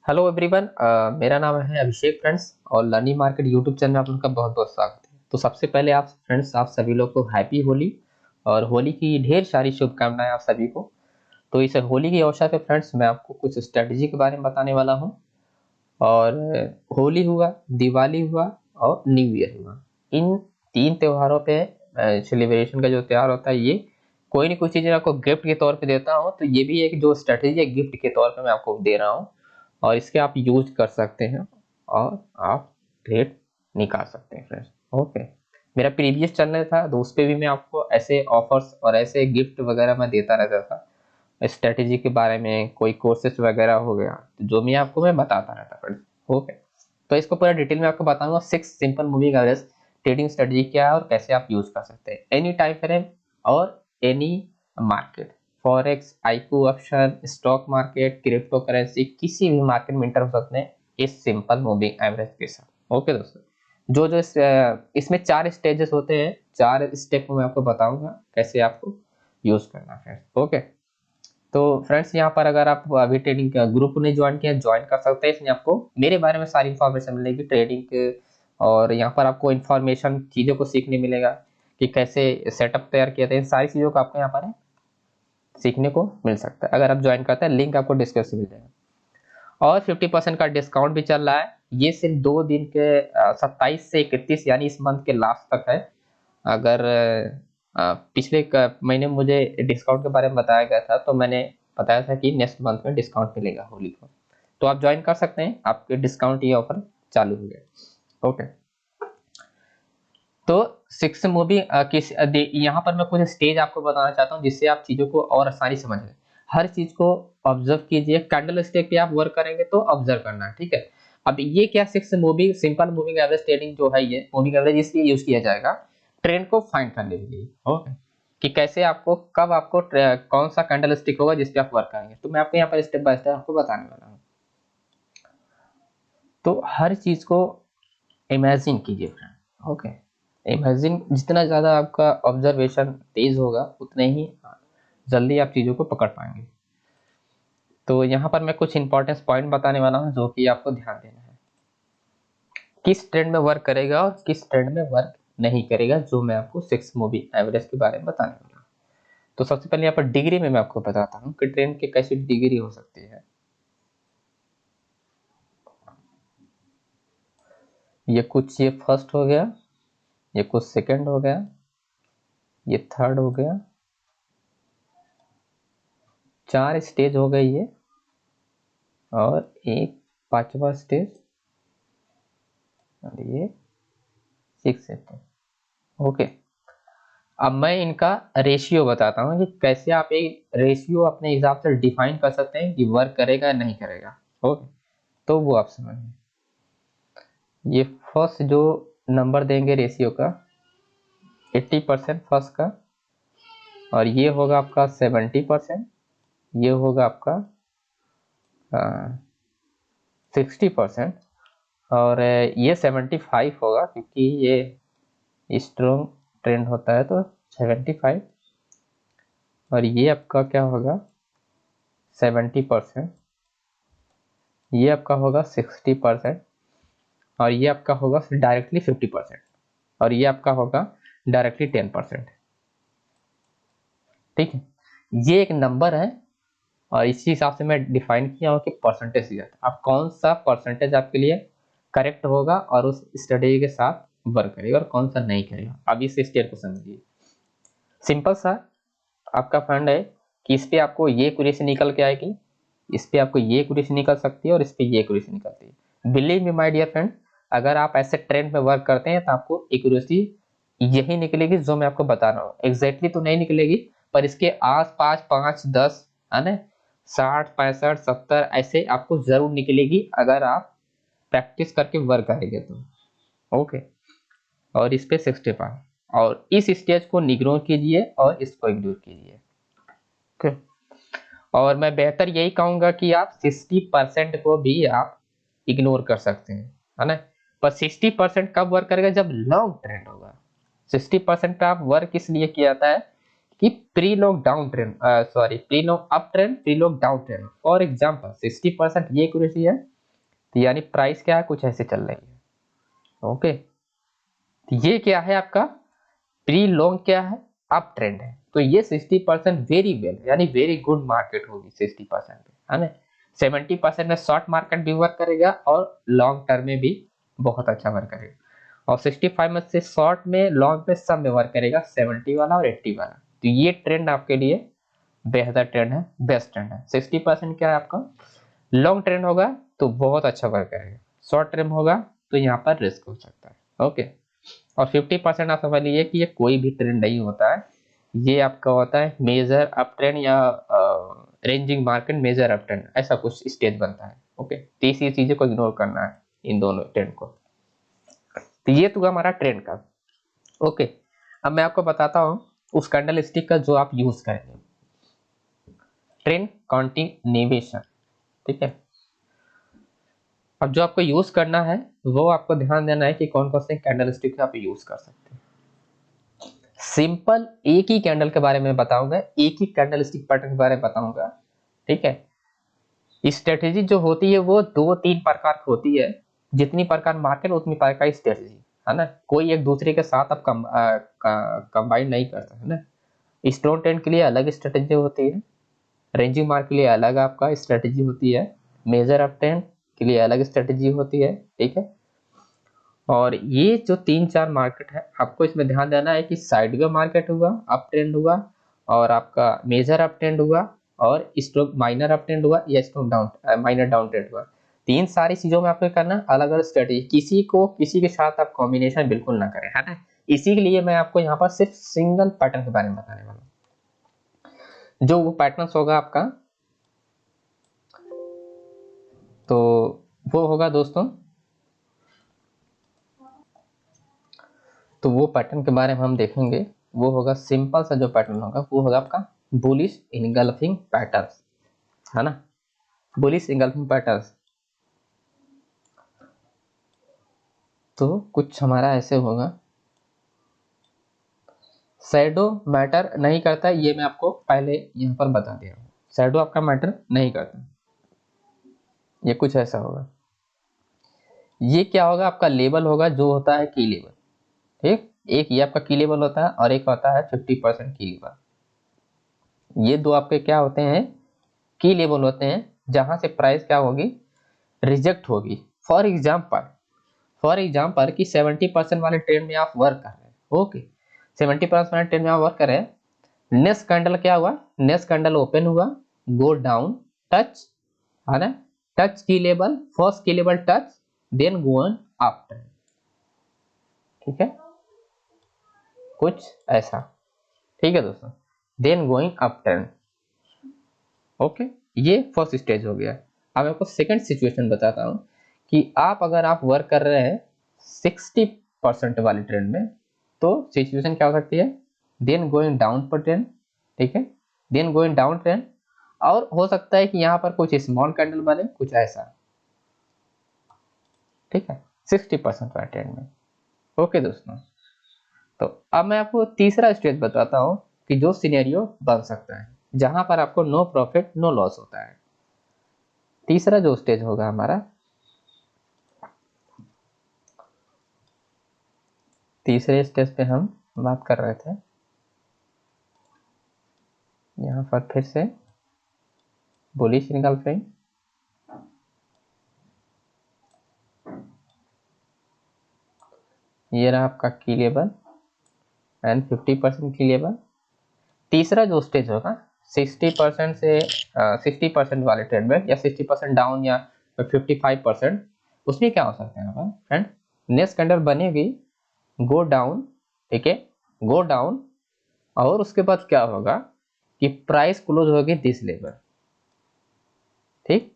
Hello everyone, मेरा नाम है अभिषेक फ्रेंड्स और लर्निंग मार्केट यूट्यूब चैनल में आप लोग का बहुत बहुत स्वागत है। तो सबसे पहले आप फ्रेंड्स आप सभी लोग को हैप्पी होली और होली की ढेर सारी शुभकामनाएं आप सभी को। तो इस होली के अवसर पे फ्रेंड्स मैं आपको कुछ स्ट्रेटजी के बारे में बताने वाला हूं। और होली हुआ, दिवाली हुआ और न्यू ईयर हुआ, इन तीन त्योहारों पे सेलिब्रेशन का जो त्योहार होता है, ये कोई ना कोई चीज़ आपको गिफ्ट के तौर पे देता हूँ। तो ये भी एक जो स्ट्रेटजी है गिफ्ट के तौर पे मैं आपको दे रहा हूँ और इसके आप यूज कर सकते हैं और आप ट्रेड निकाल सकते हैं फ्रेंड्स। ओके, मेरा प्रीवियस चैनल था तो उस पर भी मैं आपको ऐसे ऑफर्स और ऐसे गिफ्ट वगैरह मैं देता रहता था। स्ट्रेटेजी के बारे में कोई कोर्सेज वगैरह हो गया तो जो मैं बताता रहता फ्रेंड्स। ओके, तो इसको पूरा डिटेल में आपको बताऊंगा 6 simple moving average trading strategy क्या है और कैसे आप यूज कर सकते हैं एनी टाइम फ्रेम और any market. Forex, IQ option, stock market, crypto currency, किसी भी मार्केट में इंटर हो सकते हैं इस सिंपल मूविंग एवरेज के साथ। ओके दोस्तों, जो जो इसमें 4 स्टेजेस होते हैं, 4 स्टेप मैं आपको बताऊंगा कैसे आपको यूज करना है। ओके, तो फ्रेंड्स यहाँ पर अगर आप अभी ट्रेडिंग ग्रुप ने ज्वाइन किया, ज्वाइन कर सकते हैं। इसमें आपको मेरे बारे में सारी इन्फॉर्मेशन मिलेगी ट्रेडिंग के, और यहाँ पर आपको इन्फॉर्मेशन चीज़ों को सीखने मिलेगा कि कैसे सेटअप तैयार किया था। इन सारी चीज़ों को आपको यहाँ पर सीखने को मिल सकता है अगर आप ज्वाइन करते हैं। लिंक आपको डिस्क्रिप्शन में मिल जाएगा और 50% का डिस्काउंट भी चल रहा है। ये सिर्फ 2 दिन के 27 से 31 यानी इस मंथ के लास्ट तक है। अगर पिछले महीने मुझे डिस्काउंट के बारे में बताया गया था तो मैंने बताया था कि नेक्स्ट मंथ में डिस्काउंट मिलेगा होली को, तो आप ज्वाइन कर सकते हैं। आपके डिस्काउंट ये ऑफर चालू हो गया। ओके, तो 6 मूवी किस यहाँ पर मैं कुछ स्टेज आपको बताना चाहता हूँ जिससे आप चीजों को और आसानी समझ लें। हर चीज को ऑब्जर्व कीजिए। कैंडल स्टिक पे आप वर्क करेंगे तो ऑब्जर्व करना है, ठीक है। अब ये क्या 6 movie simple moving average trading जो है, ये मूविंग एवरेज इसलिए यूज किया जाएगा ट्रेंड को फाइंड करने के लिए। ओके, कि कैसे आपको कब आपको कौन सा कैंडल स्टिक होगा जिस पे आप वर्क करेंगे, तो मैं आपको यहाँ पर स्टेप बाय स्टेप आपको बताने वाला हूँ। तो हर चीज को इमेजिन कीजिए फ्रेंड। ओके, इमेजिन जितना ज़्यादा आपका ऑब्जर्वेशन तेज होगा उतने ही जल्दी आप चीज़ों को पकड़ पाएंगे। तो यहाँ पर मैं कुछ इंपॉर्टेंट पॉइंट बताने वाला हूँ जो कि आपको ध्यान देना है, किस ट्रेंड में वर्क करेगा और किस ट्रेंड में वर्क नहीं करेगा, जो मैं आपको 6 मूवी एवरेज के बारे में बताने वाला हूँ। तो सबसे पहले यहाँ पर डिग्री में मैं आपको बताता हूँ कि ट्रेंड की कैसी डिग्री हो सकती है। ये फर्स्ट हो गया, ये कुछ सेकंड हो गया, ये थर्ड हो गया, 4 स्टेज हो गई ये, और एक 5वां स्टेज, और ये 6 स्टेज। ओके, अब मैं इनका रेशियो बताता हूँ कि कैसे आप एक रेशियो अपने हिसाब से डिफाइन कर सकते हैं कि वर्क करेगा या नहीं करेगा। ओके, तो वो आप समझिए। ये फर्स्ट जो नंबर देंगे रेशियो का 80% फर्स्ट का, और ये होगा आपका 70%, ये होगा आपका 60%, और ये 75 होगा क्योंकि ये स्ट्रॉन्ग ट्रेंड होता है तो 75, और ये आपका क्या होगा 70%, ये आपका होगा 60%, और ये आपका होगा डायरेक्टली 50%, और ये आपका होगा डायरेक्टली 10%। ठीक है, ये एक नंबर है और इसी हिसाब से मैं डिफाइन किया हूँ कि परसेंटेज दिया था। अब कौन सा परसेंटेज आपके लिए करेक्ट होगा और उस स्ट्रेटेजी के साथ वर्क करेगा और कौन सा नहीं करेगा, अब इस स्टेट को समझिए। सिंपल सा आपका फंड है कि इस पे आपको ये एक्यूरेसी निकल के आएगी, इस पे आपको ये एक्यूरेसी निकल सकती है और इस पे ये एक्यूरेसी निकलती है। Believe me my dear friend, अगर आप ऐसे ट्रेंड में वर्क करते हैं तो आपको एक्यूरेसी यही निकलेगी जो मैं आपको बता रहा हूँ। एग्जैक्टली तो नहीं निकलेगी पर इसके आस पास 5, 10 है ना, 60, 65, 70 ऐसे आपको जरूर निकलेगी अगर आप प्रैक्टिस करके वर्क करेंगे तो। ओके, और इस पे 65, और इस स्टेज को इग्नोर कीजिए और इसको इग्नोर कीजिए। ओके, और मैं बेहतर यही कहूंगा कि आप 60% को भी आप इग्नोर कर सकते हैं, है ना। पर 60% कब वर्क करेगा, जब लॉन्ग ट्रेंड होगा। 60% पे आप वर्क इसलिए किया जाता है कि pre long down trend, pre long up trend, pre long down trend. For example 60% ये एक्यूरेसी है, तो यानी प्राइस क्या है, कुछ ऐसे चल रही है। ओके, तो ये क्या है आपका प्री लॉन्ग क्या है, अप ट्रेंड है। तो ये 60% वेरी वेल यानी वेरी गुड मार्केट होगी 60% पे, है ना। 70% में शॉर्ट मार्केट भी वर्क करेगा और लॉन्ग टर्म में भी बहुत अच्छा वर्क करेगा। और 65 में से शॉर्ट में लॉन्ग में सब में वर्क करेगा, 70 वाला और 80 वाला। तो ये ट्रेंड आपके लिए बेहतर ट्रेंड है, बेस्ट ट्रेंड है। 60% क्या है आपका लॉन्ग ट्रेंड होगा तो बहुत अच्छा वर्क करेगा, शॉर्ट टर्म होगा तो यहाँ पर रिस्क हो सकता है। ओके, और 50% आप समझ लीजिए कि ये कोई भी ट्रेंड नहीं होता है, ये आपका होता है मेजर अप ट्रेंड या ranging market major up trend, ऐसा कुछ स्टेज बनता है। ओके, तो इसी चीजें को इग्नोर करना है इन दोनों ट्रेंड को। तो ये तो हमारा ट्रेंड का। ओके, अब मैं आपको बताता हूँ उस कैंडल स्टिक का जो आप यूज करेंगे, ट्रेंड कंटिन्यूएशन। ठीक है, अब जो आपको यूज करना है वो आपको ध्यान देना है कि कौन कौन से कैंडल स्टिक आप यूज कर सकते हैं। सिंपल एक ही कैंडल के बारे में बताऊंगा, एक ही कैंडल स्टिक पैटर्न के बारे में बताऊंगा। ठीक है, स्ट्रेटेजी जो होती है वो 2-3 प्रकार की होती है, जितनी प्रकार मार्केट उतनी प्रकार की स्ट्रेटेजी, है ना। कोई एक दूसरे के साथ आप कंबाइन नहीं करते, है ना। स्टोन ट्रेंड के लिए अलग स्ट्रेटेजी होती है, रेंजिंग मार्क के लिए अलग आपका स्ट्रेटेजी होती है, मेजर अप ट्रेंड के लिए अलग स्ट्रेटेजी होती है। ठीक है, और ये जो 3-4 मार्केट है आपको इसमें ध्यान देना है कि साइडवे मार्केट हुआ, अप ट्रेंड हुआ, और आपका मेजर अप ट्रेंड हुआ, और स्ट्रोक माइनर अप ट्रेंड हुआ या stroke down minor down trend हुआ। तीन सारी चीजों में आपको करना अलग अलग स्ट्रेटेजी, किसी को किसी के साथ आप कॉम्बिनेशन बिल्कुल ना करें, है ना। इसी के लिए मैं आपको यहाँ पर सिर्फ सिंगल पैटर्न के बारे में बताने वाला हूँ। जो वो पैटर्न होगा आपका, तो वो होगा दोस्तों, तो वो पैटर्न के बारे में हम देखेंगे। वो होगा सिंपल सा जो पैटर्न होगा वो होगा आपका बुलिश इनगल्फिंग पैटर्न्स, है ना। बुलिश इनगल्फिंग पैटर्न्स तो कुछ हमारा ऐसे होगा, शैडो मैटर नहीं करता, ये मैं आपको पहले यहाँ पर बता दिया हूँ, शैडो आपका मैटर नहीं करता। ये कुछ ऐसा होगा, ये क्या होगा आपका लेवल होगा जो होता है की लेवल। ठीक, एक ये आपका की लेवल होता है और एक होता है 50% की लेवल। ये दो आपके क्या होते हैं, की लेवल होते हैं, जहां से प्राइस क्या होगी, रिजेक्ट होगी। फॉर एग्जाम्पल कि 70% वाले ट्रेंड में आप वर्क कर रहे हैं। ओके, 70% वाले ट्रेंड में आप वर्क कर रहे हैं, नेक्स्ट कैंडल क्या हुआ, नेक्स्ट कैंडल ओपन हुआ, गो डाउन, टच, है ना, टच की लेवल, फर्स्ट की level touch, then go on up trend. ठीक है, कुछ ऐसा। ठीक है दोस्तों, then going up trend. Okay, ये फर्स्ट स्टेज हो गया। अब आपको सेकंड सिचुएशन बताता हूँ कि आप अगर आप वर्क कर रहे हैं 60% वाले ट्रेंड में, तो सिचुएशन क्या हो सकती है, देन गोइंग डाउन पर ट्रेंड। ठीक है, देन गोइंग डाउन ट्रेंड, और हो सकता है कि यहाँ पर कुछ स्मॉल कैंडल बने, कुछ ऐसा। ठीक है, 60% वाले ट्रेंड में। ओके दोस्तों, तो अब मैं आपको तीसरा स्टेज बताता हूँ कि जो सिनेरियो बन सकता है जहां पर आपको नो प्रॉफिट नो लॉस होता है। तीसरा जो स्टेज होगा हमारा, तीसरे स्टेज पे हम बात कर रहे थे, यहाँ पर फिर से बुलिश इनगल्फिंग, ये रहा आपका की लेवल एंड 50% की लेवल। तीसरा जो स्टेज होगा 60% से 60% वाले ट्रेंड में, या 60% डाउन या 55%, उसमें क्या हो सकता है फ्रेंड, नेक्स्ट कैंडल बनेगी, गो डाउन। ठीक है, गो डाउन, और उसके बाद क्या होगा कि प्राइस क्लोज होगी दिस लेवल। ठीक,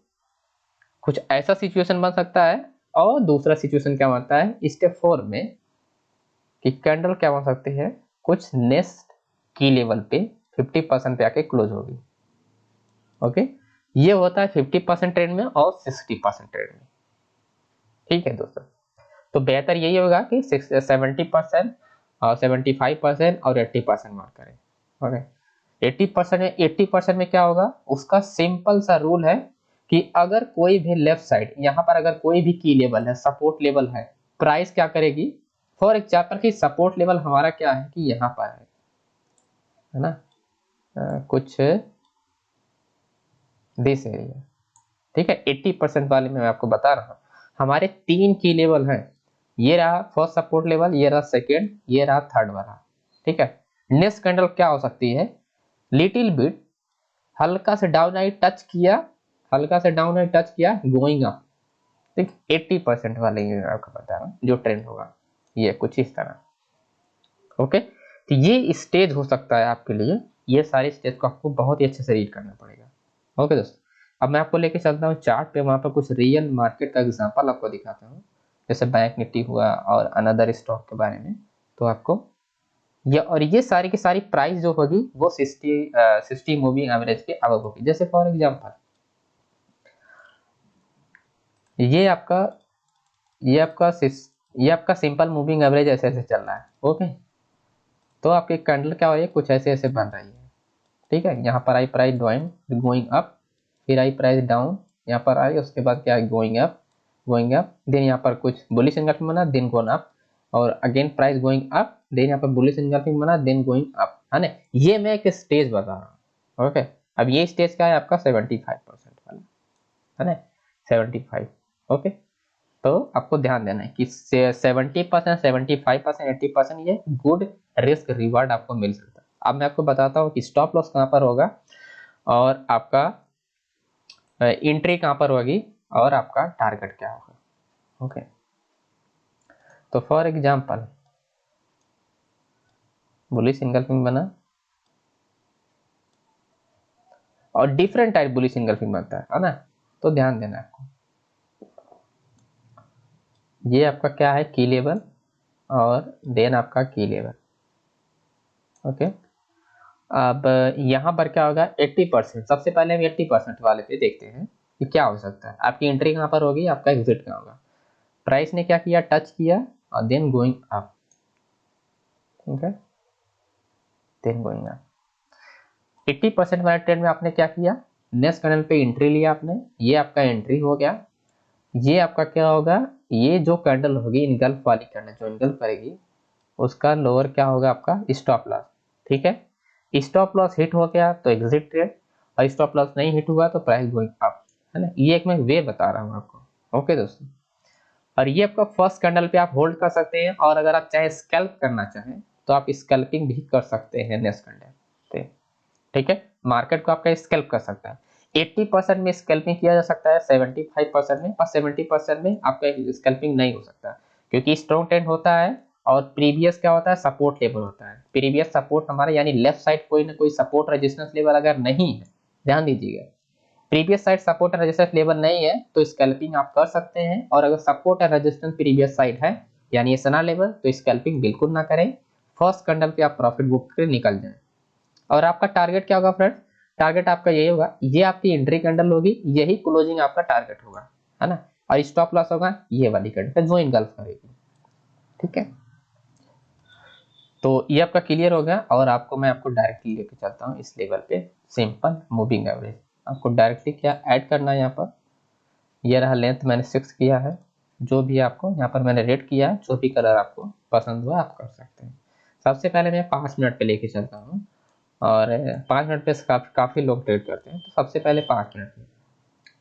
कुछ ऐसा सिचुएशन बन सकता है। और दूसरा सिचुएशन क्या बनता है स्टेप 4 में, कि कैंडल क्या बन सकती है, कुछ नेक्स्ट की लेवल पे 50% पे आके क्लोज होगी। ओके, ये होता है 50% ट्रेड में और 60% ट्रेड में। ठीक है दोस्तों, तो बेहतर यही होगा कि 70% और 75% और 80% मार्क करें। ओके, 80% में क्या होगा, उसका सिंपल सा रूल है कि अगर कोई भी लेफ्ट साइड यहाँ पर अगर कोई भी की लेवल है, सपोर्ट लेवल है, प्राइस क्या करेगी, फॉर एग्जाम्पल कि सपोर्ट लेवल हमारा क्या है कि यहाँ पर है ना, कुछ दिस एरिया, ठीक है। 80% वाले में मैं आपको बता रहा हूँ हमारे 3 की लेवल हैं, ये रहा फर्स्ट सपोर्ट लेवल, ये रहा सेकेंड, ये रहा थर्ड वाला, ठीक है। नेक्स्ट कैंडल क्या हो सकती है, लिटिल बिट हल्का से डाउन आई टच किया, हल्का से डाउन आई टच किया, गोइंग अप, ठीक। 80% वाले ये आपको बता रहा हूँ जो ट्रेंड होगा ये कुछ इस तरह, ओके। तो ये स्टेज हो सकता है आपके लिए, ये सारे स्टेज को आपको बहुत ही अच्छे से रीड करना पड़ेगा, ओके दोस्तों। अब मैं आपको लेके चलता हूँ चार्ट पे, वहाँ पर कुछ रियल मार्केट का एग्जांपल आपको दिखाता हूँ, जैसे बैंक निफ्टी हुआ और अनदर स्टॉक के बारे में। तो आपको ये और ये सारी की सारी प्राइस जो होगी वो 60 मूविंग एवरेज के अबव होगी। जैसे फॉर एग्जांपल ये आपका ये आपका ये आपका सिंपल मूविंग एवरेज ऐसे ऐसे चल रहा है, ओके। तो आपकी कैंडल क्या हो रही है, कुछ ऐसे ऐसे बन रही है, ठीक है। यहाँ पर आई प्राइस गोइंग अप, फिर आई प्राइस डाउन, यहाँ पर आई, उसके बाद क्या है गोइंग अप, देन यहाँ पर कुछ बुलिश एंगल्फिंग बना, देन गोन अप, और again price going up, then यहाँ पर बुलिश एंगल्फिंग बना, देन गोइंग अप, है ना। ये मैं एक स्टेज बता रहा हूँ, ओके। अब ये स्टेज क्या है आपका 75% वाला, है ना, 75, ओके। तो आपको ध्यान देना है कि 70%, 75%, 80% ये गुड रिस्क रिवार्ड आपको मिल सकता है। अब मैं आपको बताता हूँ कि स्टॉप लॉस कहाँ पर होगा और आपका एंट्री कहाँ पर होगी और आपका टारगेट क्या होगा, ओके। तो फॉर एग्जांपल बुलिश एंगल्फिंग बना और डिफरेंट टाइप बुलिश एंगल्फिंग बनता है ना, तो ध्यान देना है आपको। ये आपका क्या है की लेवल और देन आपका की लेवल, ओके। अब यहाँ पर क्या होगा 80%, सबसे पहले हम 80% वाले पे देखते हैं कि क्या हो सकता है। आपकी एंट्री कहाँ पर होगी, आपका एग्जिट कहाँ होगा। प्राइस ने क्या किया, टच किया और देन गोइंग अप, ठीक है, देन गोइंग अप। 80% वाले ट्रेड में आपने क्या किया, नेक्स्ट कैंडल पे एंट्री लिया आपने, ये आपका एंट्री हो गया। ये आपका क्या होगा, ये जो कैंडल होगी इनगल्फ वाली कैंडल जो इनगल्फ करेगी उसका लोअर क्या होगा आपका स्टॉप लॉस, ठीक है। स्टॉप लॉस हिट हो गया तो एग्जिट ट्रेड, और स्टॉप लॉस नहीं हिट हुआ तो प्राइस गोइंग अप, है ना। ये एक मैं वे बता रहा हूँ आपको, ओके दोस्तों। और ये आपका फर्स्ट कैंडल पे आप होल्ड कर सकते हैं, और अगर आप चाहे स्कैल्प करना चाहें तो आप स्कैल्पिंग भी कर सकते हैं नेक्स्ट कैंडल पे, ठीक है। मार्केट को आपका स्कैल्प कर सकता है, 80% में स्कैल्पिंग किया जा सकता है, 75% में, और 70% में आपका स्कैल्पिंग नहीं हो सकता, क्योंकि स्ट्रॉन्ग ट्रेंड होता है और प्रीवियस क्या होता है सपोर्ट लेवल होता है। प्रीवियस सपोर्ट हमारा यानी लेफ्ट साइड कोई ना कोई सपोर्ट रेजिस्टेंस लेवल अगर नहीं है, ध्यान दीजिएगा, previous side support and resistance level नहीं है तो स्कैल्पिंग आप कर सकते हैं, और अगर support and resistance previous side है यानी एसएनआर लेवल तो स्कैल्पिंग बिल्कुल ना करें। फर्स्ट कैंडल पे आप प्रॉफिट बुक करके निकल जाएं। और आपका टारगेट क्या होगा फ्रेंड्स, टारगेट आपका यही होगा, ये आपकी एंट्री कैंडल होगी, यही क्लोजिंग आपका टारगेट होगा, है ना। और स्टॉप लॉस होगा ये वाली कैंडल जो इनगल्फ करेगी, ठीक है। तो ये आपका क्लियर हो गया, और आपको मैं आपको डायरेक्टली लेके चलता हूँ इस लेवल पे, सिंपल मूविंग एवरेज। आपको डायरेक्टली क्या ऐड करना है, यहाँ पर ये रहा लेंथ मैंने 6 किया है, जो भी आपको यहाँ पर मैंने रेड किया है, जो भी कलर आपको पसंद हुआ आप कर सकते हैं। सबसे पहले मैं 5 मिनट पे लेके चलता हूँ, और 5 मिनट पे काफ़ी लोग ट्रेड करते हैं, तो सबसे पहले 5 मिनट में,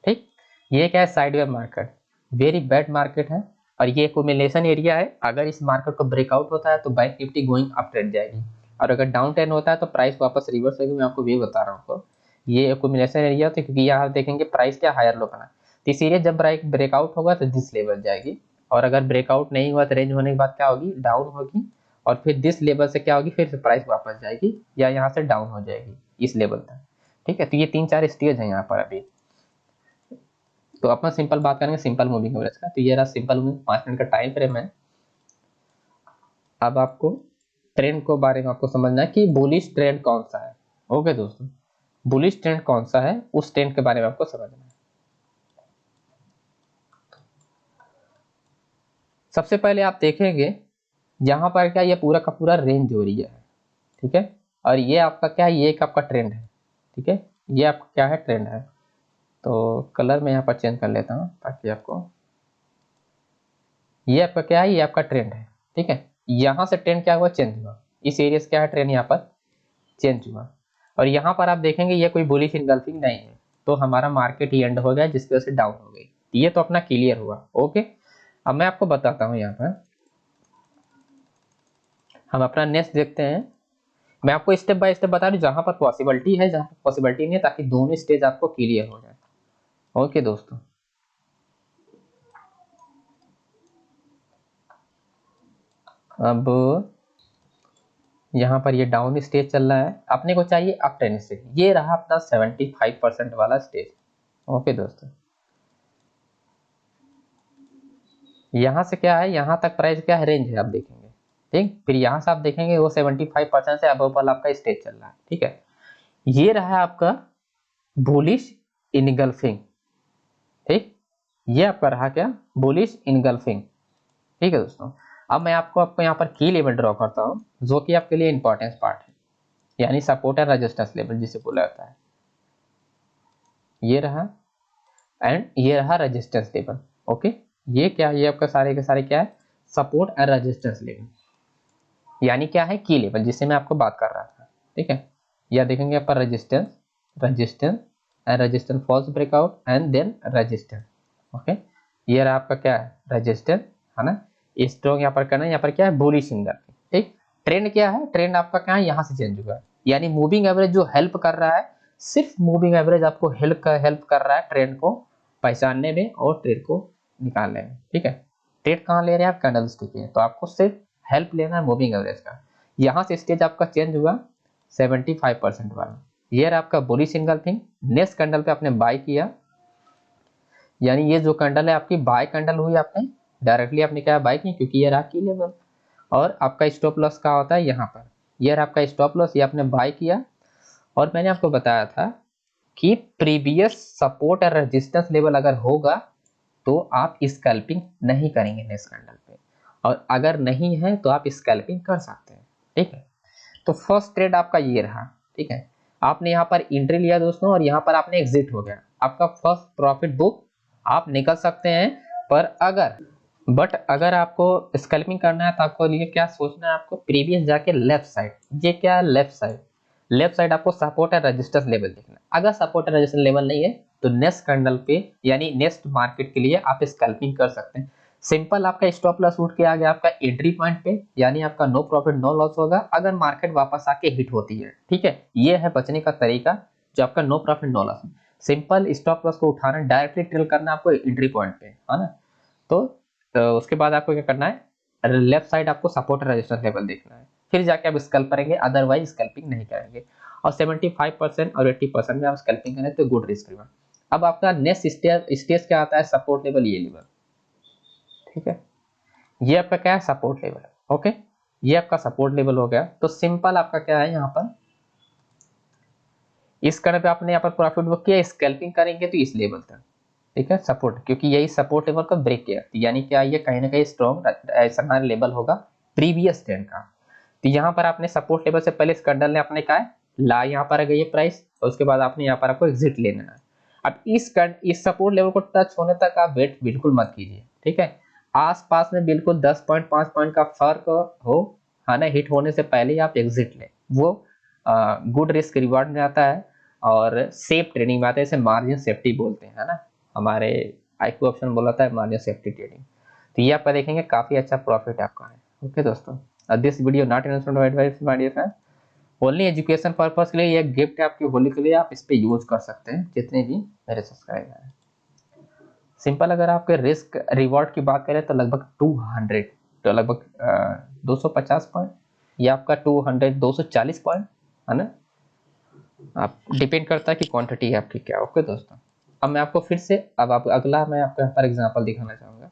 ठीक। ये क्या है sideway market, very bad market है, और ये एक्यूमुलेशन एरिया है। अगर इस मार्केट को ब्रेकआउट होता है तो bank Nifty going up trend जाएगी, और अगर डाउन ट्रेंड होता है तो प्राइस वापस रिवर्स होगी। मैं आपको भी बता रहा हूँ आपको, ये एक्यूमुलेशन एरिया होता है, क्योंकि यहाँ देखेंगे प्राइस क्या हायर लो बना, तो इसीलिए जब ब्रेकआउट होगा तो दिस लेवल जाएगी, और अगर ब्रेकआउट नहीं हुआ तो रेंज होने के बाद क्या होगी, डाउन होगी, और फिर दिस लेवल से क्या होगी, फिर से प्राइस वापस जाएगी या यहाँ से डाउन हो जाएगी इस लेवल तक, ठीक है। तो ये 3-4 स्टेज है यहाँ पर अभी। तो अपना सिंपल बात करेंगे सिंपल मूविंग एवरेज का, तो ये रहा सिंपल मूविंग 5 मिनट का टाइम फ्रेम है। अब आपको ट्रेंड को बारे में आपको समझना है कि बुलिश ट्रेंड कौन सा है, ओके दोस्तों। बुलिश ट्रेंड कौन सा है उस ट्रेंड के बारे में आपको समझना है। सबसे पहले आप देखेंगे यहाँ पर क्या ये पूरा का पूरा रेंज हो रही है, ठीक है। और ये आपका क्या है, ये एक आपका ट्रेंड है, ठीक है, ये आपका क्या है ट्रेंड है। तो कलर मैं यहाँ पर चेंज कर लेता हूँ ताकि आपको, ये आपका क्या है, ये आपका ट्रेंड है, ठीक है। यहाँ से ट्रेंड क्या हुआ, चेंज हुआ, इस एरिया से क्या है, ट्रेंड यहाँ पर चेंज हुआ, और यहाँ पर आप देखेंगे ये कोई बुलिश इनगल्फिंग नहीं है, तो हमारा मार्केट ही एंड हो गया जिसकी वजह से डाउन हो गई। ये तो अपना क्लियर हुआ, ओके। अब मैं आपको बताता हूँ, यहाँ पर हम अपना नेक्स्ट देखते हैं। मैं आपको स्टेप बाय स्टेप बता दूं, जहां पर पॉसिबिलिटी है, जहां पर पॉसिबिलिटी नहीं है, ताकि दोनों स्टेज आपको क्लियर हो जाए। ओके दोस्तों, अब यहाँ पर ये डाउन स्टेज चल रहा है, अपने को चाहिए अप ट्रेंड स्टेज, ये रहा अपना 75% वाला स्टेज। ओके दोस्तों, यहाँ से क्या है, यहाँ तक प्राइस क्या है, रेंज है, आप देखेंगे, ठीक। फिर यहाँ से आप देखेंगे वो 75% से अबव वाला आपका स्टेज चल रहा है, ठीक है। ये रहा आपका बुलिश इनगल्फिंग, ठीक। ये आपका रहा क्या, बुलिश इनगल्फिंग, ठीक है दोस्तों। अब मैं आपको यहाँ पर की लेवल ड्रॉ करता हूँ, जो कि आपके लिए इंपॉर्टेंट पार्ट है, यानी सपोर्ट एंड रेजिस्टेंस लेवल जिसे बोला जाता है। ये रहा, एंड ये रहा रेजिस्टेंस लेवल, ओके। ये क्या, ये आपका सारे के सारे क्या है, सपोर्ट एंड रेजिस्टेंस लेवल, यानी क्या है, की लेवल, जिससे मैं आपको बात कर रहा था, ठीक है। यह देखेंगे आप resistance, resistance and resistance false breakout and then resistance, okay. ये रहा आपका क्या है, रेजिस्टेंस, है ना। स्ट्रॉन्ग यहाँ पर करना है, यहाँ पर क्या है, बुलिश सिंगल, ठीक। ट्रेंड क्या है, ट्रेंड आपका क्या है, यहाँ से चेंज हुआ है, यानी मूविंग एवरेज जो हेल्प कर रहा है, सिर्फ मूविंग एवरेज आपको हेल्प कर रहा है ट्रेंड को पहचानने में और ट्रेड को निकालने में, ठीक है। ट्रेड कहाँ ले रहे हैं आप, कैंडल स्टिक है, तो आपको सिर्फ हेल्प लेना है मूविंग एवरेज का। यहाँ से स्टेज आपका चेंज हुआ 75% वाला, ये रहा आपका बुलिश इनगल्फिंग। नेक्स्ट कैंडल पे आपने बाय किया, यानी ये जो कैंडल है आपकी बाय कैंडल हुई, आपने डायरेक्टली आपने क्या बाय की, क्योंकि ये रहा की लेवल, और आपका स्टॉप लॉस का होता है यहाँ पर, ये रहा आपका स्टॉप लॉस, ये आपने बाय किया। और मैंने आपको बताया था कि प्रीवियस सपोर्ट और रेजिस्टेंस लेवल अगर होगा तो आप स्कैल्पिंग नहीं करेंगे नेक्स्ट कैंडल पे, और अगर नहीं है तो आप स्कैल्पिंग कर सकते हैं, ठीक है। तो फर्स्ट ट्रेड आपका ये रहा, ठीक है। आपने यहाँ पर एंट्री लिया दोस्तों, और यहाँ पर आपने एग्जिट हो गया, आपका फर्स्ट प्रॉफिट बुक आप निकल सकते हैं। पर अगर आपको स्कैल्पिंग करना है तो आपको लिए क्या सोचना है, आपको प्रीवियस जाके लेफ्ट साइड, ये क्या है, लेफ्ट साइड आपको सपोर्ट और रेजिस्टेंस लेवल देखना है। अगर सपोर्ट और रेजिस्टेंस लेवल नहीं है तो नेक्स्ट कैंडल पे, यानी नेक्स्ट मार्केट के लिए आप स्कैल्पिंग कर सकते हैं। सिंपल, आपका स्टॉप लॉस उठ के आ गया आपका एंट्री पॉइंट पे, यानी आपका नो प्रॉफिट नो लॉस होगा अगर मार्केट वापस आके हिट होती है, ठीक है। ये है बचने का तरीका, जो आपका no profit no loss. Simple, stop loss को उठाना, डायरेक्टली ट्रेल करना आपको एंट्री पॉइंट पे, है ना। तो उसके बाद आपको क्या करना है, लेफ्ट साइड आपको सपोर्ट रेजिस्टेंस लेवल देखना है, फिर जाके आप स्कैल्प करेंगे, अदरवाइज स्कैल्पिंग नहीं करेंगे। और 75% और 80% में आप स्कैल्पिंग करें तो गुड रिस्क रिवॉर्ड। अब आपका नेक्स्ट स्टेज क्या आता है, सपोर्ट लेवल, ये लेवल, ठीक है। ये आपका क्या है, सपोर्ट लेवल, ओके। ये आपका सपोर्ट लेवल हो गया। तो सिंपल आपका क्या है, यहाँ पर इस करने पे आपने यहाँ पर प्रॉफिट बुक किया, स्कैल्पिंग करेंगे तो इस लेवल तक, ठीक है, सपोर्ट, क्योंकि यही सपोर्ट लेवल का ब्रेक किया, यानी क्या, ये कहीं ना कहीं स्ट्रॉन्ग ऐसा लेवल होगा प्रीवियस ट्रेंड का। तो यहाँ पर आपने सपोर्ट लेवल से पहले इस कैंडल ने अपने कहा ला, यहाँ पर आ गई है प्राइस, और उसके बाद आपने यहाँ पर आपको एग्जिट लेना है। अब इस सपोर्ट लेवल को टच होने तक आप वेट बिल्कुल मत कीजिए, ठीक है। आसपास में बिल्कुल 10 पॉइंट 5 पॉइंट का फर्क हो, है ना, हिट होने से पहले ही आप एग्जिट लें, वो गुड रिस्क रिवार्ड में आता है और सेफ ट्रेडिंग में आता है, इसे मार्जिन सेफ्टी बोलते हैं, है ना। हमारे आईक्यू ऑप्शन बोला था मार्जिन सेफ्टी ट्रेडिंग। तो ये आप देखेंगे काफी अच्छा प्रॉफिट आपका है, ओके दोस्तों। This video not investment advice my dear friend, only education purpose के लिए, ये गिफ्ट है आपकी होली के लिए, आप इस पे यूज कर सकते हैं जितने भी मेरे सब्सक्राइबर हैं। सिंपल, अगर आपके रिस्क रिवॉर्ड की बात करें तो लगभग 200, तो लगभग 250 पॉइंट, या आपका 200 240 पॉइंट, है ना। आप डिपेंड करता है कि क्वांटिटी है आपकी क्या, ओके दोस्तों। अब मैं आपको फिर से, अब आप अगला मैं आपको यहाँ पर एग्जांपल दिखाना चाहूंगा।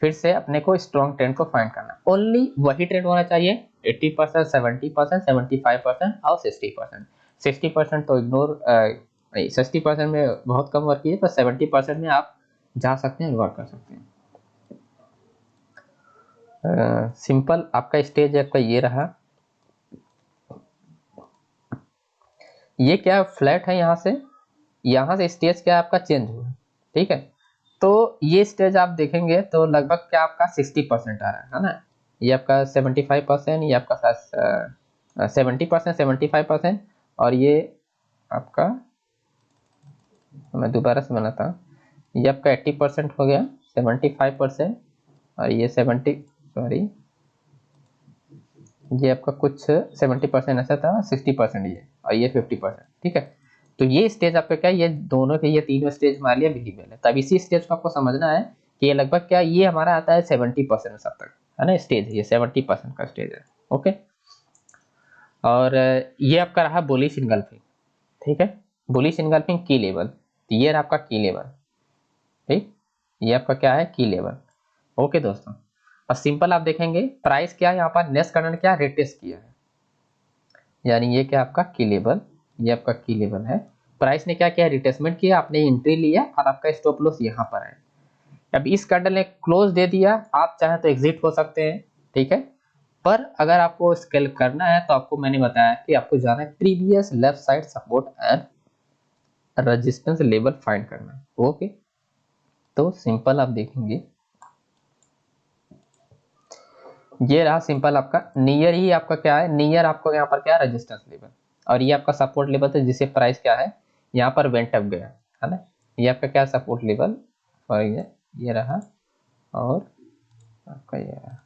फिर से अपने को स्ट्रॉन्ग ट्रेंड को फाइंड करना, ओनली वही ट्रेंड होना चाहिए 80%, 70%, 75% और 60%। 60% तो इग्नोर, नहीं, 60% में बहुत कम वर्क कीजिए, पर 70% में आप जा सकते हैं, वर्क कर सकते हैं। सिंपल, आपका स्टेज आपका ये रहा, ये क्या फ्लैट है यहाँ से, यहाँ से स्टेज क्या आपका चेंज हुआ, ठीक है। तो ये स्टेज आप देखेंगे तो लगभग क्या आपका 60% आ रहा है ना, ये आपका 75%, ये आपका 70%, 75%, और ये आपका, मैं दोबारा से बनाता हूँ, ये आपका 80% हो गया, 75%, और ये 70, सॉरी, ये आपका कुछ 70% ऐसा था, 60% ये, और ये 50%, ठीक है। तो ये स्टेज आपका क्या है, ये दोनों के ये तीनों स्टेज हमारे लिए विजिबल है। तब इसी स्टेज को आपको समझना है कि ये लगभग क्या, ये हमारा आता है 70% सब तक, है ना, स्टेज ये 70% का स्टेज है। ओके, और ये आपका रहा बुलिश इनगल्फिंग, ठीक है, बुलिश इनगल्फिंग की लेवल, तो ये रहा आपका की लेवल, ठीक, ये आपका क्या है, की लेवल। ओके दोस्तों, और सिंपल आप देखेंगे प्राइस क्या है, यहाँ पर नेक्स्ट करंट क्या रिटेस्ट किया है, यानी ये क्या आपका की लेवल, ये आपका की लेवल है। प्राइस ने क्या किया, रिटेस्टमेंट किया, आपने एंट्री लिया और आपका स्टॉप लॉस यहाँ पर है। अब इस कैंडल ने क्लोज दे दिया, आप चाहे तो एग्जिट हो सकते हैं, ठीक है। पर अगर आपको स्केल करना है तो आपको मैंने बताया कि आपको जाना है previous left side support and resistance level find करना है। ओके, तो सिंपल आप देखेंगे, ये रहा सिंपल आपका नियर, ही आपका क्या है, नियर आपको यहाँ पर क्या है, रेजिस्टेंस लेवल, और ये आपका सपोर्ट लेवल है जिसे प्राइस क्या है यहाँ पर वेंट अप गया, है ना, ये आपका क्या सपोर्ट लेवल, और ये रहा, और आपका ये रहा।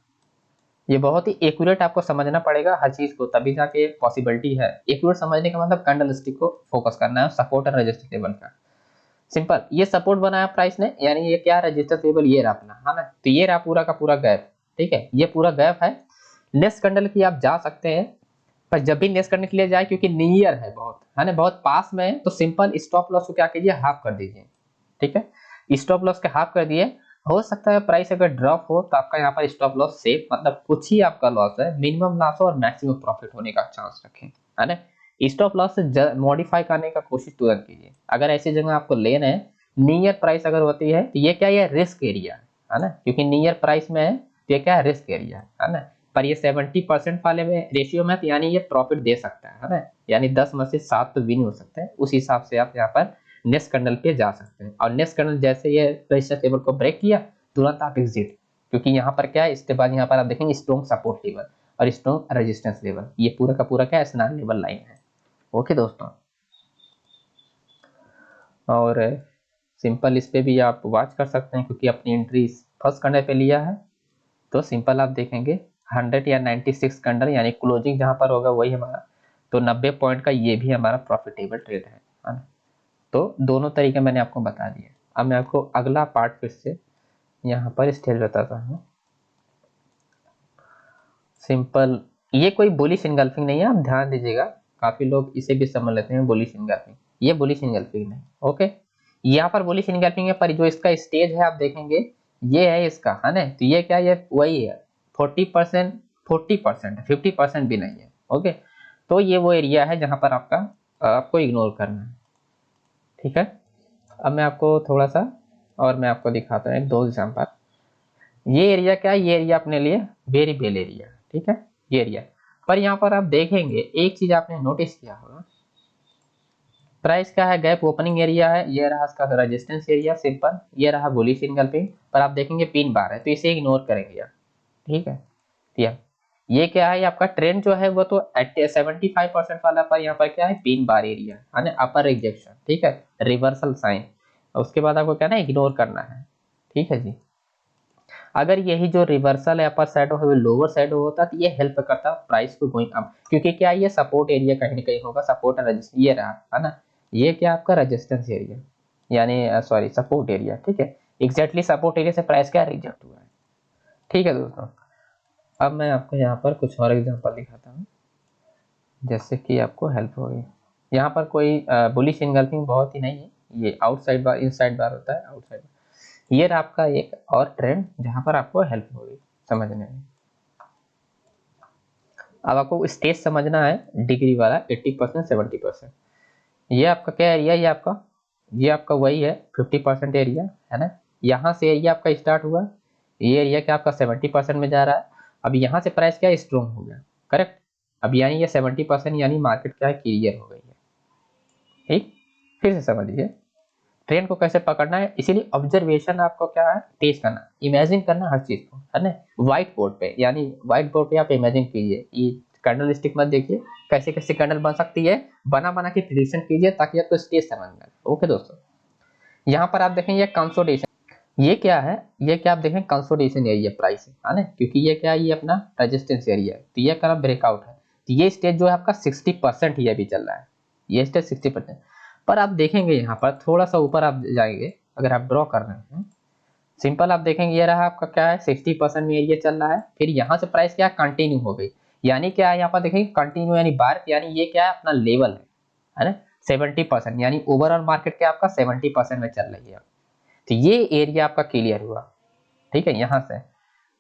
ये बहुत ही एक्यूरेट आपको समझना पड़ेगा हर चीज को, तभी जाके पॉसिबिलिटी है। एक्यूरेट समझने का मतलब कैंडल स्टिक को फोकस करना है, सपोर्ट और रेजिस्टेंस लेवल का। सिंपल, ये सपोर्ट बनाया प्राइस ने, यानी ये क्या रेजिस्टेंस लेवल, ये रहा अपना, है ना, तो ये रहा पूरा का पूरा गैप, ठीक है, ये पूरा गैप है। नेक्स्ट कैंडल की आप जा सकते हैं, पर जब भी नेक्स्ट करने के लिए जाए, क्योंकि नियर है बहुत, है ना, बहुत पास में है, तो सिंपल स्टॉप लॉस को क्या कीजिए, हाफ कर दीजिए, ठीक है, स्टॉप लॉस के हाफ कर दिए। हो सकता है प्राइस अगर ड्रॉप हो तो आपका यहाँ पर स्टॉप लॉस सेफ, मतलब कुछ ही आपका लॉस है, मिनिमम लॉस हो और मैक्सिमम प्रॉफिट होने का चांस रखें, है ना। स्टॉप लॉस से मॉडिफाई करने का कोशिश तुरंत कीजिए। अगर ऐसी जगह आपको लेना है, नियर प्राइस अगर होती है तो ये क्या, ये रिस्क एरिया है ना, क्योंकि नियर प्राइस में है तो ये क्या है, रिस्क एरिया है ना। पर ये 70% वाले में रेशियो में, तो यानी ये प्रॉफिट दे सकता है ना, यानी 10 में से 7 तो विन हो सकते हैं। उस हिसाब से आप यहाँ पर नेक्स्ट कर्नल पे जा सकते हैं, और नेक्स्ट कर्नल जैसे ये रेजिस्टेंस लेवल को ब्रेक किया, तुरंत आप एग्जिट, क्योंकि यहाँ पर क्या है, इसके बाद यहाँ पर आप देखेंगे स्ट्रॉन्ग सपोर्ट लेवल और स्ट्रॉन्ग रेजिस्टेंस लेवल, ये पूरा का पूरा क्या है, स्नैप लेवल लाइन है। ओके दोस्तों, और सिंपल इस पे भी आप वॉच कर सकते हैं, क्योंकि अपनी एंट्री फर्स्ट कैंडल पे लिया है, तो सिंपल आप देखेंगे 100 या 96 कैंडल, यानी क्लोजिंग जहां पर होगा वही हमारा, तो 90 पॉइंट का ये भी हमारा प्रॉफिटेबल ट्रेड है ना। तो दोनों तरीके मैंने आपको बता दिए। अब मैं आपको अगला पार्ट फिर से यहाँ पर स्टेज बताता हूँ। सिंपल, ये कोई बुलिश इनगल्फिंग नहीं है, आप ध्यान दीजिएगा, काफी लोग इसे भी समझ लेते हैं बुलिश इनगल्फिंग, ये बुलिश इनगल्फिंग नहीं। ओके, यहाँ पर बुलिश इनगल्फिंग है, पर जो इसका स्टेज है आप देखेंगे, ये है इसका, है ना, तो ये क्या, ये वही है 40%, 40%, 50% भी नहीं है। ओके, तो ये वो एरिया है जहां पर आपको इग्नोर करना है, ठीक है। अब मैं आपको थोड़ा सा और मैं आपको दिखाता हूँ एक दो एग्जाम्पल। ये एरिया क्या है, ये एरिया अपने लिए वेरी बेल एरिया, ठीक है, ये एरिया। पर यहाँ पर आप देखेंगे एक चीज आपने नोटिस किया होगा, प्राइस क्या है, गैप ओपनिंग एरिया है, ये रहा इसका रेजिस्टेंस एरिया सिंपल, ये रहा बुलिश इनगल्फिंग, पर आप देखेंगे पिन बार है, तो इसे इग्नोर करेंगे आप, ठीक है। ये क्या है, आपका ट्रेंड जो है वो तो 75% वाला, पर यहाँ पर क्या है, पिन बार एरिया है ना, अपर रिजेक्शन, ठीक है, रिवर्सल साइन, उसके बाद आपको क्या ना इग्नोर करना है, ठीक है जी। अगर यही जो रिवर्सल है अपर साइड हो, लोअर साइड होता तो ये हेल्प करता प्राइस को गोइंग अप, क्योंकि क्या ये सपोर्ट एरिया कहीं ना कहीं होगा, सपोर्ट और रेजिस्टेंस, ये रहा है ना, ये क्या आपका रेजिस्टेंस एरिया, यानी सॉरी सपोर्ट एरिया, ठीक है, एग्जैक्टली सपोर्ट एरिया से प्राइस क्या रिजेक्ट हुआ है, ठीक है दोस्तों। अब मैं आपको यहाँ पर कुछ और एग्जांपल दिखाता हूँ, जैसे कि आपको हेल्प होगी। यहाँ पर कोई बुलिश इनगल्फिंग बहुत ही नहीं है, ये आउटसाइड बार इनसाइड बार होता है, आउटसाइड। ये रहा आपका एक और ट्रेंड जहां पर आपको हेल्प होगी समझने में। अब आपको स्टेज समझना है डिग्री वाला, 80%, 70%। ये आपका क्या एरिया, ये आपका वही है 50% एरिया, है ना। यहाँ से एरिया आपका स्टार्ट हुआ, ये एरिया क्या आपका 70% में जा रहा है। अब यहाँ से प्राइस क्या स्ट्रॉन्ग हो गया, करेक्ट। अब यानी ये 70% यानी मार्केट क्या है, क्लियर हो गई है, ठीक। फिर से समझिए ट्रेंड को कैसे पकड़ना है, इसीलिए ऑब्जर्वेशन आपको क्या है, तेज करना, इमेजिन करना हर चीज को, है ना। व्हाइट बोर्ड पे, यानी व्हाइट बोर्ड पे आप इमेजिन कीजिए, ये कैंडल स्टिक मत देखिए, कैसे कैसे कैंडल बन सकती है, बना बना के प्रिडिक्शन कीजिए ताकि आपको स्टेज समझ में आए। ओके दोस्तों, यहाँ पर आप देखेंगे कंसोलिडेशन, ये क्या है, ये क्या आप देखें कंसोलिडेशन एरिया प्राइस है ना, क्योंकि ये क्या है, ये अपना रेजिस्टेंस एरिया है, तो ये का ब्रेकआउट है, तो ये स्टेज जो है आपका 60% ही अभी चल रहा है, ये स्टेज 60%। पर आप देखेंगे यहाँ पर थोड़ा सा ऊपर आप जाएंगे, अगर आप ड्रॉ कर रहे हैं सिंपल, आप देखेंगे ये रहा आपका क्या है 60% में एरिया चल रहा है, फिर यहाँ से प्राइस क्या कंटिन्यू हो गई, यानी क्या है यहाँ पर देखेंगे कंटिन्यू यानी बार, यानी ये क्या है अपना लेवल है ना 70%, यानी ओवरऑल मार्केट क्या आपका 70% में चल रही है, तो ये एरिया आपका क्लियर हुआ, ठीक है। यहाँ से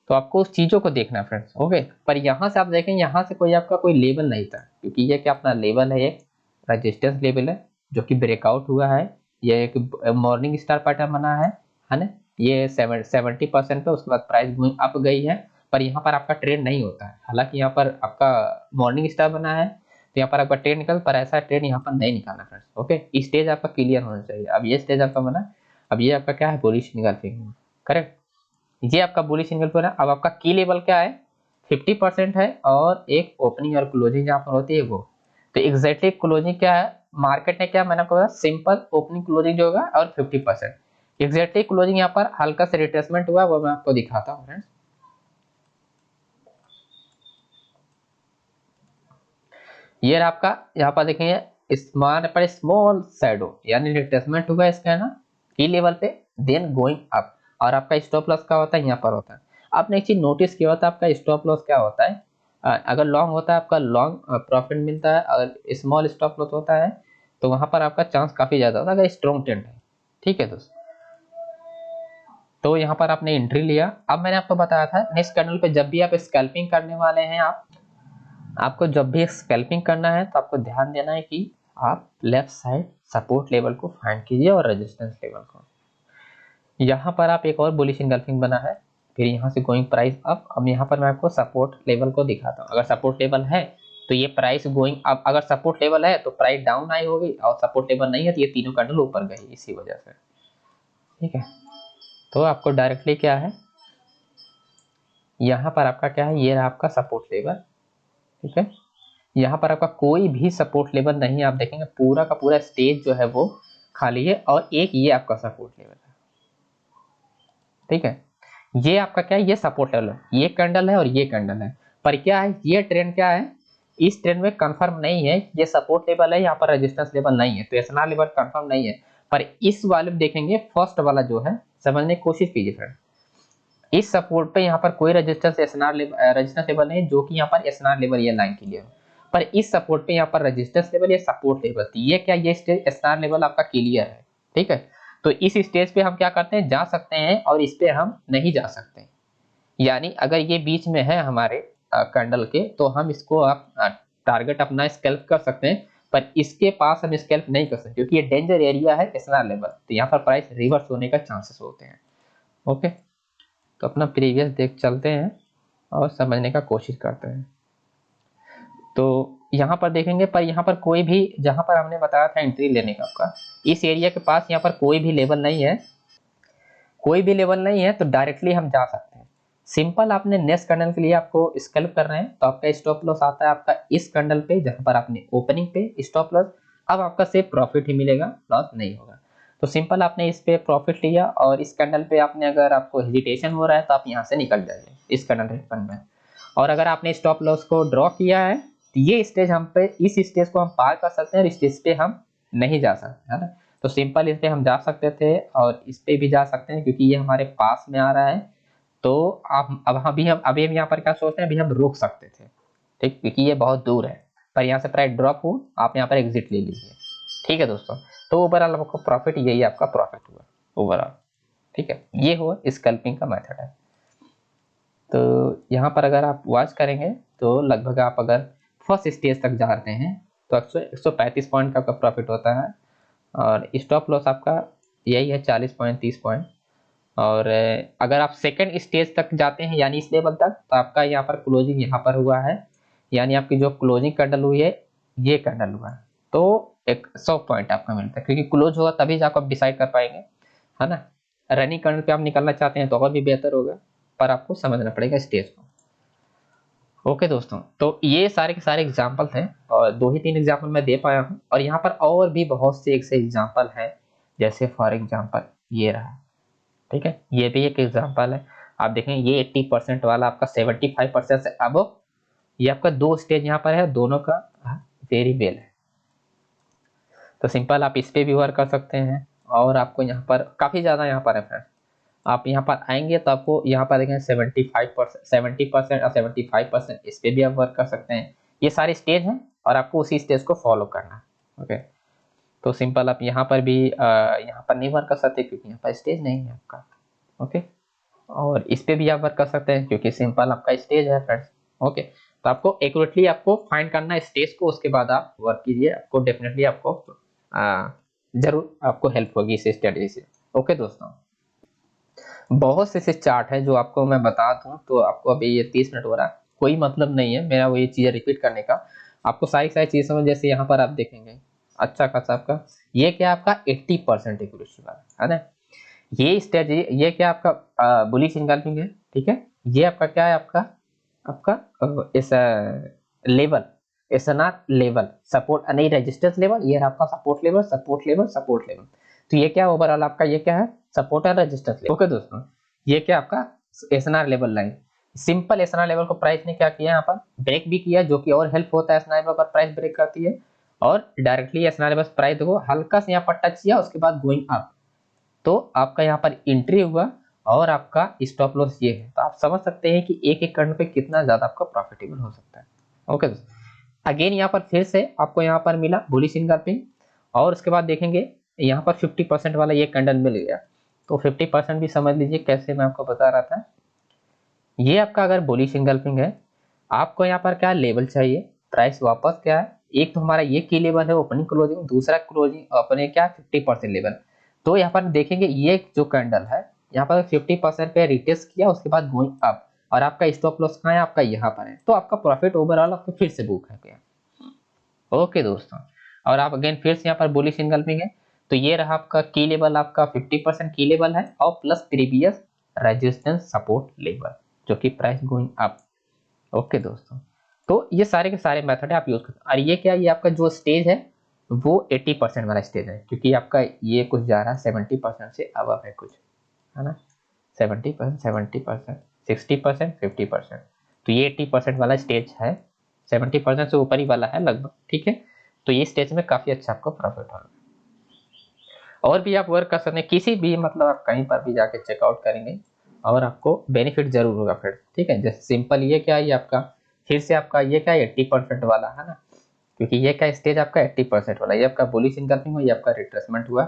तो आपको उस चीजों को देखना फ्रेंड्स, ओके। पर यहाँ से आप देखेंगे यहाँ से कोई आपका कोई लेवल नहीं था, क्योंकि ये क्या अपना लेवल है, एक रेजिस्टेंस लेवल है जो कि ब्रेकआउट हुआ है, ये एक मॉर्निंग स्टार पैटर्न बना है ना, ये 70% पे, उसके बाद प्राइस गोइंग अप गई है, पर यहाँ पर आपका ट्रेंड नहीं होता है, हालांकि यहाँ पर आपका मॉर्निंग स्टार बना है, तो यहाँ पर आपका ट्रेंड निकल, पर ऐसा ट्रेंड यहाँ पर नहीं निकालना फ्रेंड्स, ओके। स्टेज आपका क्लियर होना चाहिए, अब ये स्टेज आपका बना, अब ये आपका क्या है बुलिश निकल, करेक्ट, ये आपका बुलिश सिग्नल पर है। अब आपका की लेवल क्या है 50% है, और एक ओपनिंग और क्लोजिंग जहाँ पर होती है वो, तो एग्जैक्टली क्लोजिंग क्या है, मार्केट ने क्या मैंने आपको बताया सिंपल ओपनिंग क्लोजिंग जो होगा और 50%, एग्जैक्टली क्लोजिंग यहाँ पर हल्का से रिट्रेसमेंट हुआ, वो मैं आपको दिखाता हूँ फ्रेंड्स। ये आपका यहाँ पर देखेंगे स्मॉल शैडो, यानी रिट्रेसमेंट हुआ इसका है ना की लेवल पे, देन गोइंग अप, और आपका स्टॉप लॉस क्या होता है यहाँ पर होता है। आपने एक चीज नोटिस किया होता है, आपका स्टॉप लॉस क्या होता है, अगर लॉन्ग होता है आपका लॉन्ग प्रॉफिट मिलता है, अगर स्मॉल स्टॉप लॉस होता है तो वहां पर आपका चांस काफी ज्यादा होता है अगर स्ट्रॉन्ग ट्रेंड है, ठीक है दोस्तों। तो यहाँ पर आपने एंट्री लिया, अब मैंने आपको बताया था नेक्स्ट कैंडल पे जब भी आप स्कैल्पिंग करने वाले हैं, आपको जब भी स्कैल्पिंग करना है तो आपको ध्यान देना है कि आप लेफ्ट साइड सपोर्ट लेवल को फाइंड कीजिए और रेजिस्टेंस लेवल को। यहाँ पर आप एक और बुलिश इंगल्फिंग बना है, फिर यहाँ से गोइंग प्राइस अप, अब यहाँ पर मैं आपको सपोर्ट लेवल को दिखाता हूँ, अगर सपोर्ट लेवल है तो ये प्राइस गोइंग अप, अगर सपोर्ट लेवल है तो प्राइस डाउन आई होगी, और सपोर्ट लेवल नहीं है तो ये तीनों कैंडल ऊपर गई इसी वजह से, ठीक है। तो आपको डायरेक्टली क्या है, यहाँ पर आपका क्या है, ये रहा आपका सपोर्ट लेवल, ठीक है। यहाँ पर आपका कोई भी सपोर्ट लेवल नहीं है, आप देखेंगे पूरा का पूरा स्टेज जो है वो खाली है, और एक ये आपका सपोर्ट लेवल है, ठीक है। ये आपका क्या है, ये सपोर्ट लेवल है, ये कैंडल है और ये कैंडल है, पर क्या है ये ट्रेंड क्या है, इस ट्रेंड में कंफर्म नहीं है, ये सपोर्ट लेवल है, यहाँ पर रेजिस्टेंस लेवल नहीं है, तो एसएनआर लेवल कंफर्म नहीं है। पर इस वाले देखेंगे फर्स्ट वाला जो है, समझने की कोशिश कीजिए फ्रेंड, इस सपोर्ट पे यहाँ पर कोई resistance SNR level resistance level नहीं, जो कि यहाँ पर एसएनआर लेवल ये लाइन क्लियर है, पर इस सपोर्ट पे यहाँ पर रेजिस्टेंस लेवल या सपोर्ट लेवल, तो ये क्या, ये स्टेज एसएनआर लेवल आपका क्लियर है, ठीक है। तो इस स्टेज पे हम क्या करते हैं, जा सकते हैं, और इस पे हम नहीं जा सकते, यानी अगर ये बीच में है हमारे कैंडल के, तो हम इसको आप टारगेट अपना स्कैल्प कर सकते हैं, पर इसके पास हम स्कैल्प नहीं कर सकते, क्योंकि ये डेंजर एरिया है एसएनआर लेवल, तो यहाँ पर प्राइस रिवर्स होने का चांसेस होते हैं, ओके। तो अपना प्रीवियस देख चलते हैं और समझने का कोशिश करते हैं। तो यहाँ पर देखेंगे, पर यहाँ पर कोई भी, जहाँ पर हमने बताया था एंट्री लेने का आपका, इस एरिया के पास यहाँ पर कोई भी लेवल नहीं है, कोई भी लेवल नहीं है, तो डायरेक्टली हम जा सकते हैं। सिंपल आपने नेक्स्ट कैंडल के लिए आपको स्कैल्प कर रहे हैं, तो आपका स्टॉप लॉस आता है आपका इस कैंडल पे, जहां पर आपने ओपनिंग पे स्टॉप लॉस, अब आपका सिर्फ प्रॉफिट ही मिलेगा, लॉस नहीं होगा। तो सिंपल आपने इस पे प्रॉफिट लिया, और इस कैंडल पे आपने, अगर आपको हेजिटेशन हो रहा है तो आप यहाँ से निकल जाइए इस कैंडल रेफन में, और अगर आपने स्टॉप लॉस को ड्रॉ किया है तो ये स्टेज हम पे, इस स्टेज को हम पार कर सकते हैं, और इस स्टेज पे हम नहीं जा सकते, है ना। तो सिंपल इस पे हम जा सकते थे, और इस पे भी जा सकते हैं, क्योंकि ये हमारे पास में आ रहा है, तो आप अब अभी हम यहाँ पर क्या सोचते हैं, अभी हम रोक सकते थे, ठीक, क्योंकि ये बहुत दूर है, पर यहाँ से प्राइस ड्रॉप हो, आप यहाँ पर एग्जिट ले लीजिए, ठीक है दोस्तों। तो ओवरऑल आपको प्रॉफिट, यही आपका प्रॉफिट हुआ ओवरऑल, ठीक है। ये हुआ स्कैल्पिंग का मेथड है। तो यहाँ पर अगर आप वॉच करेंगे तो लगभग आप अगर फर्स्ट स्टेज तक जाते हैं तो 135 पॉइंट का आपका प्रॉफिट होता है, और स्टॉप लॉस आपका यही है 40 पॉइंट 30 पॉइंट, और अगर आप सेकंड स्टेज तक जाते हैं यानी इस लेवल तक, तो आपका यहाँ पर क्लोजिंग यहाँ पर हुआ है, यानी आपकी जो क्लोजिंग कैंडल हुई है ये कैंडल हुआ है, तो एक 100 पॉइंट आपका मिलता है, क्योंकि क्लोज होगा तभी जाकर आप डिसाइड कर पाएंगे, है ना। रनिंग करने पे आप निकलना चाहते हैं तो और भी बेहतर होगा, पर आपको समझना पड़ेगा स्टेज को। ओके दोस्तों, तो ये सारे के सारे एग्जाम्पल हैं और 2 ही 3 एग्जाम्पल मैं दे पाया हूँ, और यहाँ पर और भी बहुत से एक से एग्जाम्पल हैं। जैसे फॉर एग्जाम्पल ये रहा, ठीक है, ये भी एक एग्जाम्पल है। आप देखें ये 80% वाला आपका 75% से अब ये आपका 2 स्टेज यहाँ पर है, दोनों का वेरी वेल है। तो सिंपल आप इस पे भी वर्क कर सकते हैं, और आपको यहाँ पर काफ़ी ज़्यादा यहाँ पर है फ्रेंड्स। आप यहाँ पर आएंगे तो आपको यहाँ पर देखें 75%, 70% और 75% इस पे भी आप वर्क कर सकते हैं। ये सारे स्टेज हैं और आपको उसी स्टेज को फॉलो करना है। ओके, तो सिंपल आप यहाँ पर भी यहाँ पर नहीं वर्क कर सकते क्योंकि यहाँ पर स्टेज नहीं है आपका। ओके, और इस पे भी आप वर्क कर सकते हैं क्योंकि सिंपल आपका स्टेज है फ्रेंड्स। ओके, तो आपको एक्यूरेटली आपको फाइंड करना है स्टेज को, उसके बाद आप वर्क कीजिए, आपको डेफिनेटली आपको जरूर आपको हेल्प होगी इस स्ट्रेटजी से। ओके दोस्तों, बहुत से चार्ट है जो आपको मैं बता दूं तो आपको अभी ये 30 मिनट हो रहा है, कोई मतलब नहीं है मेरा वो ये चीज़ें रिपीट करने का। आपको सारी सारी चीज़ें समझ, जैसे यहाँ पर आप देखेंगे अच्छा खासा आपका ये क्या आपका 80% एक्यूरेसी वाला है ना। ये स्ट्रेटजी, ये क्या आपका बुलिश इनगल्फिंग है, ठीक है। ये आपका क्या है, आपका आपका इस लेवल, एसएनआर लेवल, सपोर्ट नहीं रेजिस्टेंस लेवल, ये है आपका support level, support level, support level. तो ये क्या ओवरऑल आपका ये क्या है, support and resistance level. Okay दोस्तों, ये क्या आपका SNR level line. Simple SNR level को प्राइस ने क्या किया, यहाँ पर ब्रेक भी किया, जो कि और हेल्प होता है एसएनआर लेवल पर प्राइस ब्रेक करती है, और डायरेक्टली एसएनआर लेवल प्राइस को हल्का से यहाँ पर टच किया, उसके बाद गोइंग अप, तो आपका यहाँ पर एंट्री हुआ और आपका स्टॉप लॉस ये है। तो आप समझ सकते हैं कि एक एक करने पे कितना ज्यादा आपका प्रॉफिटेबल हो सकता है। ओके, अगेन यहाँ पर फिर से आपको यहाँ पर मिला बुलिश इनगल्फिंग, और उसके बाद देखेंगे यहाँ पर 50% वाला ये कैंडल मिल गया। तो 50% भी समझ लीजिए कैसे, मैं आपको बता रहा था। ये आपका अगर बुलिश इनगल्फिंग है, आपको यहाँ पर क्या लेवल चाहिए, प्राइस वापस क्या है, एक तो हमारा ये की लेवल है ओपनिंग क्लोजिंग, दूसरा क्लोजिंग अपने क्या 50% लेवल। तो यहाँ पर देखेंगे ये जो कैंडल है यहाँ पर 50% पे रिटेस्ट किया, उसके बाद गोइंग अप, और आपका स्टॉप लॉस कहाँ है, आपका यहाँ पर है। तो आपका प्रॉफिट ओवरऑल आपको फिर से बुक है गया। ओके दोस्तों, और आप अगेन फिर से यहाँ पर बुलिश इनगल्फिंग है, तो ये रहा आपका की लेवल, आपका 50% की लेवल है, और plus previous resistance support level, जो कि प्राइस गोइंग अप। ओके दोस्तों, तो ये सारे के सारे मेथड है आप यूज करते हैं। और ये क्या, ये आपका जो स्टेज है वो 80% वाला स्टेज है, क्योंकि आपका ये कुछ जा रहा है 70% से अब है कुछ, है ना। 70%, 70%, 60%, 50%, तो ये 80% वाला स्टेज है, 70% से ऊपर ही वाला है लगभग, ठीक है। तो ये स्टेज में काफी अच्छा आपको प्रॉफिट होगा। और भी आप वर्क कर सकते हैं किसी भी, मतलब आप कहीं पर भी जाके चेकआउट करेंगे और आपको बेनिफिट जरूर होगा फिर, ठीक है। जैसे सिंपल ये क्या है, ये आपका फिर से आपका ये क्या 80% वाला है ना, क्योंकि ये क्या स्टेज आपका 80% वाला, ये आपका बुलिश इनकमिंग हुआ, ये आपका रिट्रेसमेंट हुआ।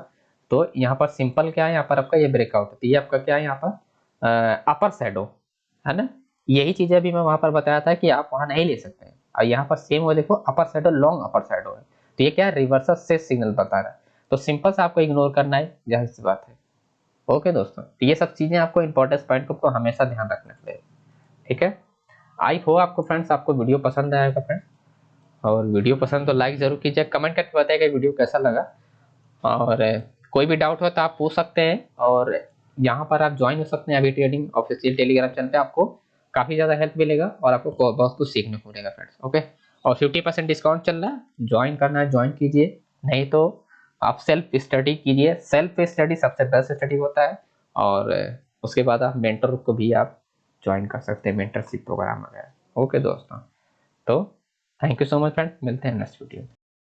तो यहाँ पर सिंपल क्या है, यहाँ पर आपका ये ब्रेकआउट, ये आपका क्या है यहाँ पर अपर शैडो, है ना। यही चीजें अभी मैं वहां पर बताया था कि आप वहां नहीं ले सकते हैं, और यहाँ पर सेम वो देखो अपर शैडो, लॉन्ग अपर शैडो है। तो ये क्या है, रिवर्सल से सिग्नल बता रहा है, तो सिंपल से आपको इग्नोर करना है, जाहिर सी बात है। ओके दोस्तों, तो ये सब चीजें आपको इंपॉर्टेंट पॉइंट को हमेशा ध्यान रखना पड़ेगा, ठीक है। आई हो आपको फ्रेंड्स, आपको वीडियो पसंद आएगा फ्रेंड्स, और वीडियो पसंद तो लाइक जरूर कीजिए, कमेंट करके बताइएगा वीडियो कैसा लगा, और कोई भी डाउट हो तो आप पूछ सकते हैं, और यहाँ पर आप ज्वाइन हो सकते हैं अभी ट्रेडिंग ऑफिशियल टेलीग्राम चैनल पे, आपको काफ़ी ज़्यादा हेल्प मिलेगा और आपको बहुत कुछ सीखने को मिलेगा फ्रेंड्स। ओके, और 50% डिस्काउंट चल रहा है, ज्वाइन करना है ज्वाइन कीजिए, नहीं तो आप सेल्फ स्टडी कीजिए, सेल्फ स्टडी सबसे बेस्ट स्टडी होता है। और उसके बाद आप मेंटर को भी आप ज्वाइन कर सकते हैं, मेंटरशिप प्रोग्राम वगैरह। ओके दोस्तों, तो thank you so much friend, मिलते हैं नेक्स्ट वीडियो।